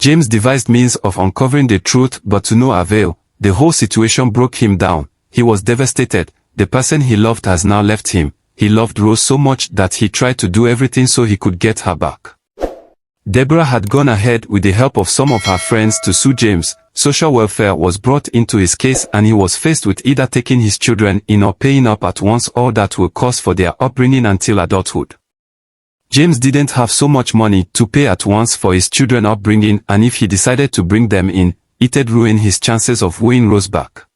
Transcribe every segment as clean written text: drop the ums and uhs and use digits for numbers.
James devised means of uncovering the truth but to no avail. The whole situation broke him down. He was devastated. The person he loved has now left him. He loved Rose so much that he tried to do everything so he could get her back. Deborah had gone ahead with the help of some of her friends to sue James. Social welfare was brought into his case and he was faced with either taking his children in or paying up at once all that will cost for their upbringing until adulthood. James didn't have so much money to pay at once for his children's upbringing, and if he decided to bring them in, it'd ruin his chances of winning Rose back.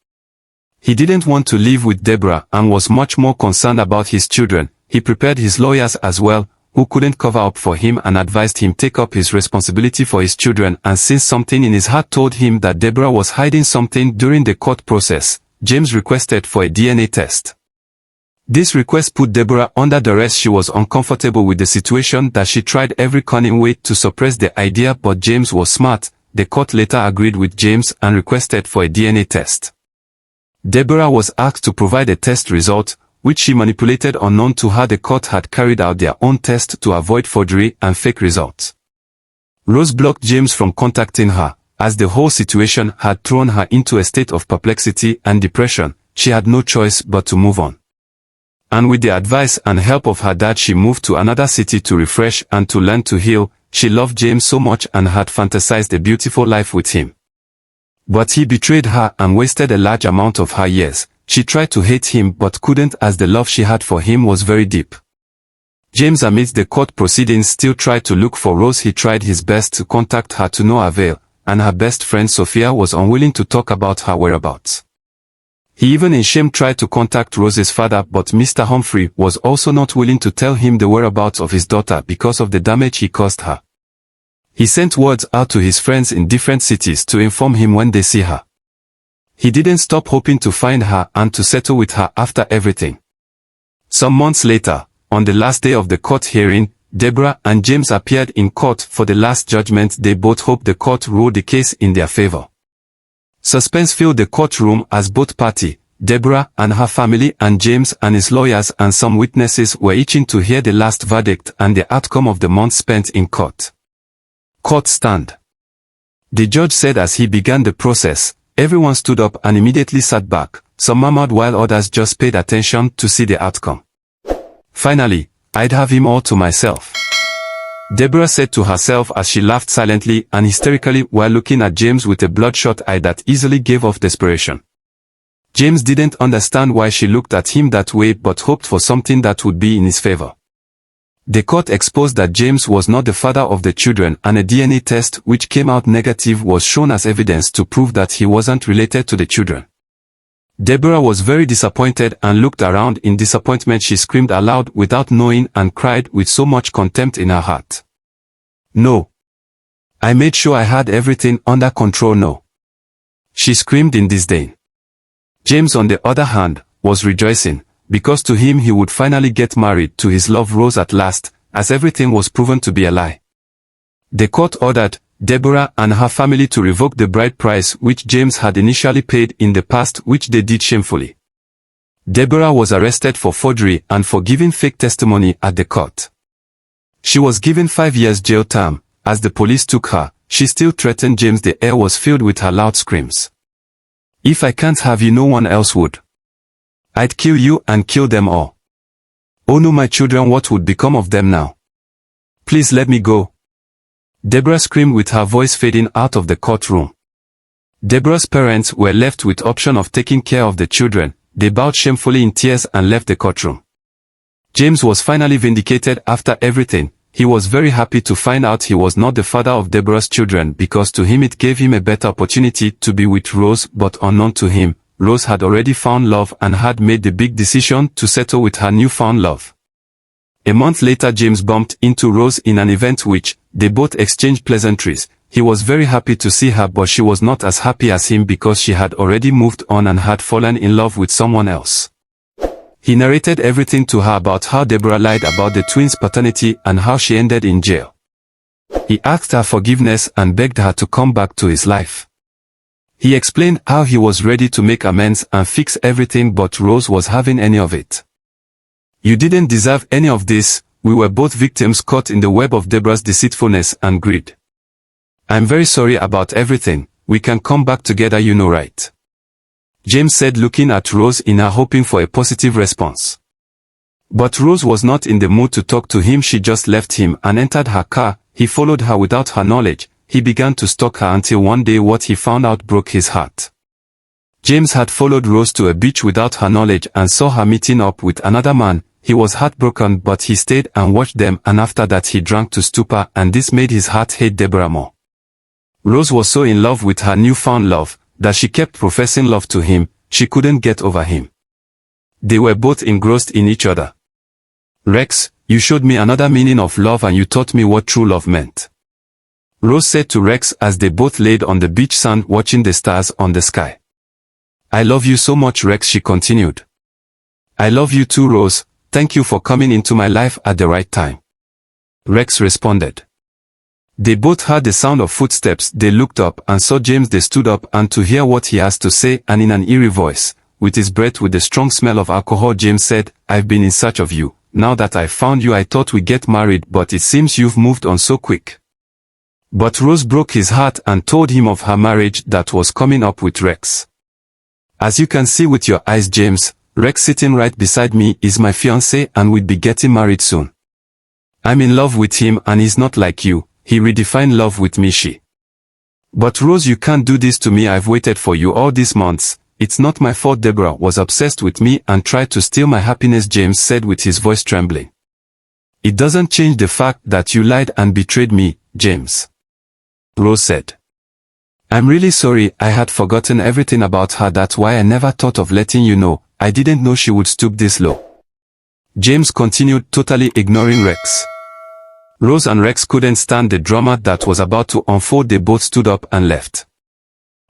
He didn't want to live with Deborah and was much more concerned about his children. He prepared his lawyers as well, who couldn't cover up for him, and advised him take up his responsibility for his children, and since something in his heart told him that Deborah was hiding something during the court process, James requested for a DNA test. This request put Deborah under duress. She was uncomfortable with the situation that she tried every cunning way to suppress the idea, but James was smart. The court later agreed with James and requested for a DNA test. Deborah was asked to provide a test result, which she manipulated unknown to her. The court had carried out their own test to avoid forgery and fake results. Rose blocked James from contacting her, as the whole situation had thrown her into a state of perplexity and depression. She had no choice but to move on. And with the advice and help of her dad, she moved to another city to refresh and to learn to heal. She loved James so much and had fantasized a beautiful life with him. But he betrayed her and wasted a large amount of her years. She tried to hate him but couldn't, as the love she had for him was very deep. James, amidst the court proceedings, still tried to look for Rose. He tried his best to contact her to no avail, and her best friend Sophia was unwilling to talk about her whereabouts. He even in shame tried to contact Rose's father, but Mr. Humphrey was also not willing to tell him the whereabouts of his daughter because of the damage he caused her. He sent words out to his friends in different cities to inform him when they see her. He didn't stop hoping to find her and to settle with her after everything. Some months later, on the last day of the court hearing, Deborah and James appeared in court for the last judgment. They both hoped the court ruled the case in their favor. Suspense filled the courtroom as both parties, Deborah and her family and James and his lawyers and some witnesses, were itching to hear the last verdict and the outcome of the months spent in court. Court stand. The judge said as he began the process. Everyone stood up and immediately sat back. Some murmured while others just paid attention to see the outcome. Finally, I'd have him all to myself, Deborah said to herself as she laughed silently and hysterically while looking at James with a bloodshot eye that easily gave off desperation. James didn't understand why she looked at him that way but hoped for something that would be in his favor. The court exposed that James was not the father of the children, and a DNA test which came out negative was shown as evidence to prove that he wasn't related to the children. Deborah was very disappointed and looked around in disappointment. She screamed aloud without knowing and cried with so much contempt in her heart. No. I made sure I had everything under control. No. She screamed in disdain. James, on the other hand, was rejoicing, because to him he would finally get married to his love Rose at last, as everything was proven to be a lie. The court ordered Deborah and her family to revoke the bride price which James had initially paid in the past, which they did shamefully. Deborah was arrested for forgery and for giving fake testimony at the court. She was given 5 years jail term. As the police took her, she still threatened James. The air was filled with her loud screams. If I can't have you, no one else would. I'd kill you and kill them all. Oh no, my children, what would become of them now? Please let me go. Deborah screamed with her voice fading out of the courtroom. Deborah's parents were left with option of taking care of the children. They bowed shamefully in tears and left the courtroom. James was finally vindicated after everything. He was very happy to find out he was not the father of Deborah's children, because to him it gave him a better opportunity to be with Rose, but unknown to him, Rose had already found love and had made the big decision to settle with her newfound love. A month later, James bumped into Rose in an event which they both exchanged pleasantries. He was very happy to see her, but she was not as happy as him because she had already moved on and had fallen in love with someone else. He narrated everything to her about how Deborah lied about the twins' paternity and how she ended in jail. He asked her forgiveness and begged her to come back to his life. He explained how he was ready to make amends and fix everything, but Rose was having any of it. You didn't deserve any of this. We were both victims caught in the web of Deborah's deceitfulness and greed. I'm very sorry about everything, we can come back together, you know, right? James said, looking at Rose in her, hoping for a positive response. But Rose was not in the mood to talk to him. She just left him and entered her car. He followed her without her knowledge. He began to stalk her until one day what he found out broke his heart. James had followed Rose to a beach without her knowledge and saw her meeting up with another man. He was heartbroken, but he stayed and watched them, and after that he drank to stupor, and this made his heart hate Deborah more. Rose was so in love with her newfound love that she kept professing love to him. She couldn't get over him. They were both engrossed in each other. Rex, you showed me another meaning of love and you taught me what true love meant. Rose said to Rex as they both laid on the beach sand watching the stars on the sky. I love you so much, Rex, she continued. I love you too, Rose. Thank you for coming into my life at the right time. Rex responded. They both heard the sound of footsteps. They looked up and saw James. They stood up and to hear what he has to say, and in an eerie voice, with his breath with the strong smell of alcohol, James said, I've been in search of you. Now that I found you, I thought we'd get married, but it seems you've moved on so quick. But Rose broke his heart and told him of her marriage that was coming up with Rex. As you can see with your eyes, James, Rex sitting right beside me is my fiancé and we'd be getting married soon. I'm in love with him and he's not like you. He redefined love with me, she. But Rose, you can't do this to me. I've waited for you all these months. It's not my fault. Deborah was obsessed with me and tried to steal my happiness, James said with his voice trembling. It doesn't change the fact that you lied and betrayed me, James. Rose said. I'm really sorry. I had forgotten everything about her. That's why I never thought of letting you know. I didn't know she would stoop this low. James continued, totally ignoring Rex. Rose and Rex couldn't stand the drama that was about to unfold. They both stood up and left.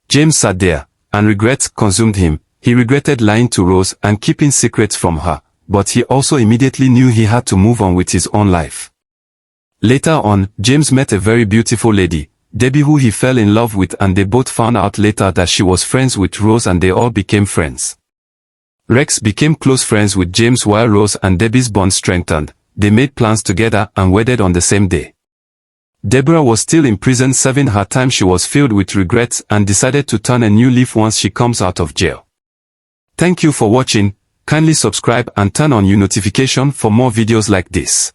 James sat there, and regrets consumed him. He regretted lying to Rose and keeping secrets from her, but he also immediately knew he had to move on with his own life. Later on, James met a very beautiful lady, Debbie, who he fell in love with, and they both found out later that she was friends with Rose and they all became friends. Rex became close friends with James while Rose and Debbie's bond strengthened. They made plans together and wedded on the same day. Deborah was still in prison serving her time. She was filled with regrets and decided to turn a new leaf once she comes out of jail. Thank you for watching. Kindly subscribe and turn on your notification for more videos like this.